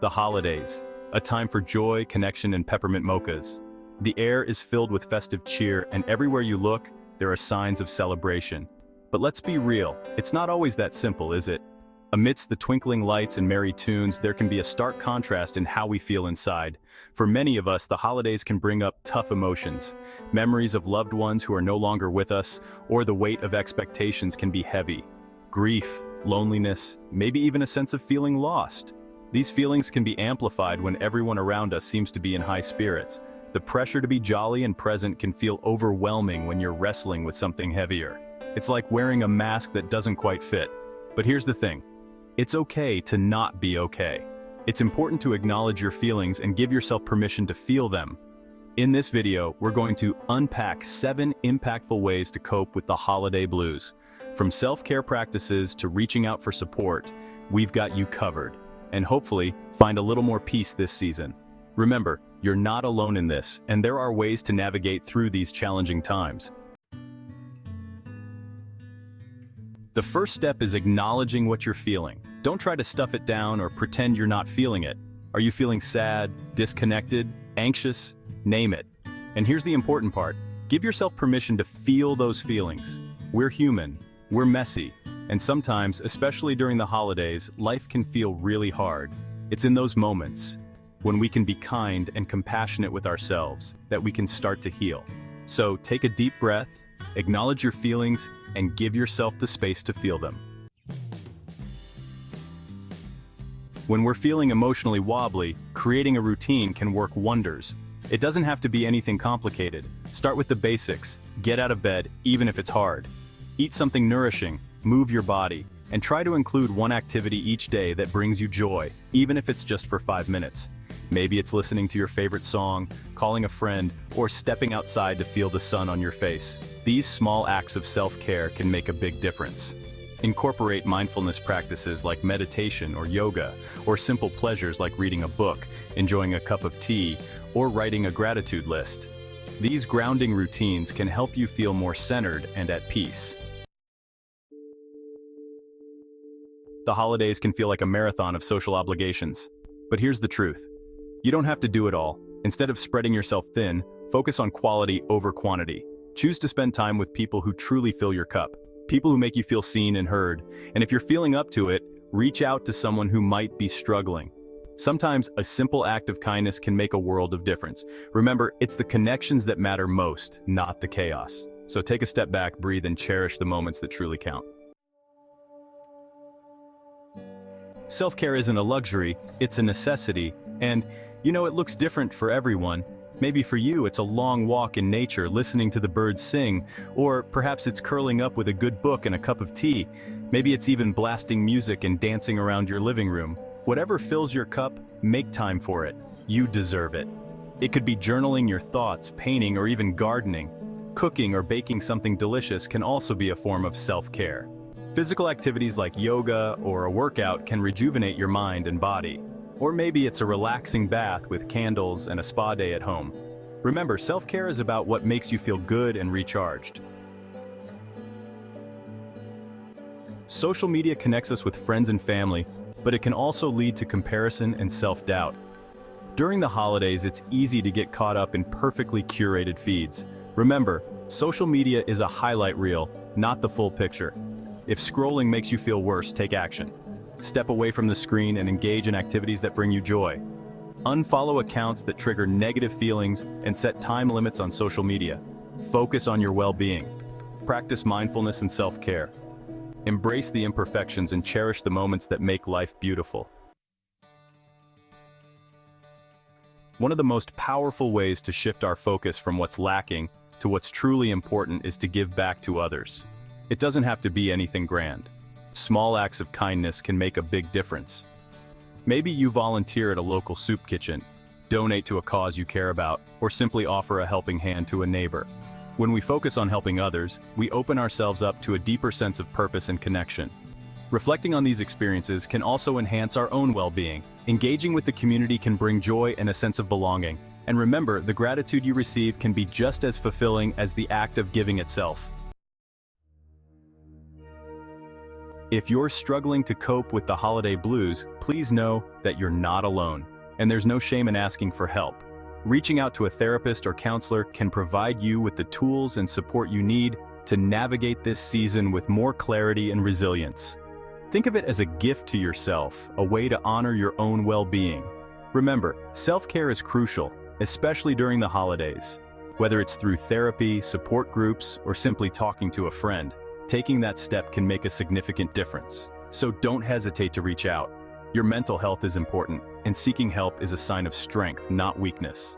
The holidays, a time for joy, connection, and peppermint mochas. The air is filled with festive cheer, and everywhere you look, there are signs of celebration. But let's be real, it's not always that simple, is it? Amidst the twinkling lights and merry tunes, there can be a stark contrast in how we feel inside. For many of us, the holidays can bring up tough emotions. Memories of loved ones who are no longer with us, or the weight of expectations can be heavy. Grief, loneliness, maybe even a sense of feeling lost. These feelings can be amplified when everyone around us seems to be in high spirits. The pressure to be jolly and present can feel overwhelming when you're wrestling with something heavier. It's like wearing a mask that doesn't quite fit. But here's the thing. It's okay to not be okay. It's important to acknowledge your feelings and give yourself permission to feel them. In this video, we're going to unpack 7 impactful ways to cope with the holiday blues. From self-care practices to reaching out for support, we've got you covered. And hopefully, find a little more peace this season. Remember, you're not alone in this, and there are ways to navigate through these challenging times. The first step is acknowledging what you're feeling. Don't try to stuff it down or pretend you're not feeling it. Are you feeling sad, disconnected, anxious? Name it. And here's the important part. Give yourself permission to feel those feelings. We're human, we're messy, and sometimes, especially during the holidays, life can feel really hard. It's in those moments, when we can be kind and compassionate with ourselves, that we can start to heal. So take a deep breath, acknowledge your feelings, and give yourself the space to feel them. When we're feeling emotionally wobbly, creating a routine can work wonders. It doesn't have to be anything complicated. Start with the basics. Get out of bed, even if it's hard. Eat something nourishing, move your body, and try to include one activity each day that brings you joy, even if it's just for 5 minutes. Maybe it's listening to your favorite song, calling a friend, or stepping outside to feel the sun on your face. These small acts of self-care can make a big difference. Incorporate mindfulness practices like meditation or yoga, or simple pleasures like reading a book, enjoying a cup of tea, or writing a gratitude list. These grounding routines can help you feel more centered and at peace. The holidays can feel like a marathon of social obligations. But here's the truth. You don't have to do it all. Instead of spreading yourself thin, focus on quality over quantity. Choose to spend time with people who truly fill your cup, people who make you feel seen and heard. And if you're feeling up to it, reach out to someone who might be struggling. Sometimes a simple act of kindness can make a world of difference. Remember, it's the connections that matter most, not the chaos. So take a step back, breathe, and cherish the moments that truly count. Self-care isn't a luxury, it's a necessity, and it looks different for everyone. Maybe for you it's a long walk in nature, listening to the birds sing, or perhaps it's curling up with a good book and a cup of tea. Maybe it's even blasting music and dancing around your living room. Whatever fills your cup, make time for it. You deserve it. It could be journaling your thoughts, painting, or even gardening. Cooking or baking something delicious can also be a form of self-care. Physical activities like yoga or a workout can rejuvenate your mind and body. Or maybe it's a relaxing bath with candles and a spa day at home. Remember, self-care is about what makes you feel good and recharged. Social media connects us with friends and family, but it can also lead to comparison and self-doubt. During the holidays, it's easy to get caught up in perfectly curated feeds. Remember, social media is a highlight reel, not the full picture. If scrolling makes you feel worse, take action. Step away from the screen and engage in activities that bring you joy. Unfollow accounts that trigger negative feelings and set time limits on social media. Focus on your well-being. Practice mindfulness and self-care. Embrace the imperfections and cherish the moments that make life beautiful. One of the most powerful ways to shift our focus from what's lacking to what's truly important is to give back to others. It doesn't have to be anything grand. Small acts of kindness can make a big difference. Maybe you volunteer at a local soup kitchen, donate to a cause you care about, or simply offer a helping hand to a neighbor. When we focus on helping others, we open ourselves up to a deeper sense of purpose and connection. Reflecting on these experiences can also enhance our own well-being. Engaging with the community can bring joy and a sense of belonging. And remember, the gratitude you receive can be just as fulfilling as the act of giving itself. If you're struggling to cope with the holiday blues, please know that you're not alone, and there's no shame in asking for help. Reaching out to a therapist or counselor can provide you with the tools and support you need to navigate this season with more clarity and resilience. Think of it as a gift to yourself, a way to honor your own well-being. Remember, self-care is crucial, especially during the holidays. Whether it's through therapy, support groups, or simply talking to a friend, taking that step can make a significant difference. So don't hesitate to reach out. Your mental health is important, and seeking help is a sign of strength, not weakness.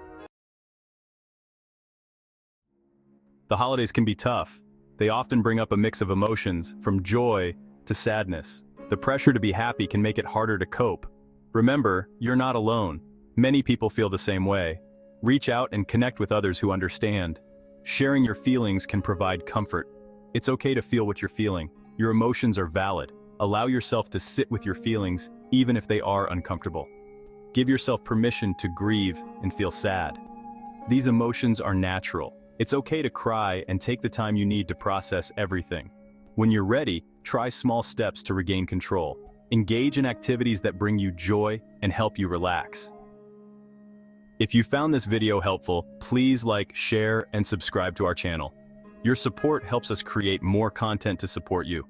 The holidays can be tough. They often bring up a mix of emotions, from joy to sadness. The pressure to be happy can make it harder to cope. Remember, you're not alone. Many people feel the same way. Reach out and connect with others who understand. Sharing your feelings can provide comfort. It's okay to feel what you're feeling. Your emotions are valid. Allow yourself to sit with your feelings, even if they are uncomfortable. Give yourself permission to grieve and feel sad. These emotions are natural. It's okay to cry and take the time you need to process everything. When you're ready, try small steps to regain control. Engage in activities that bring you joy and help you relax. If you found this video helpful, please like, share, and subscribe to our channel. Your support helps us create more content to support you.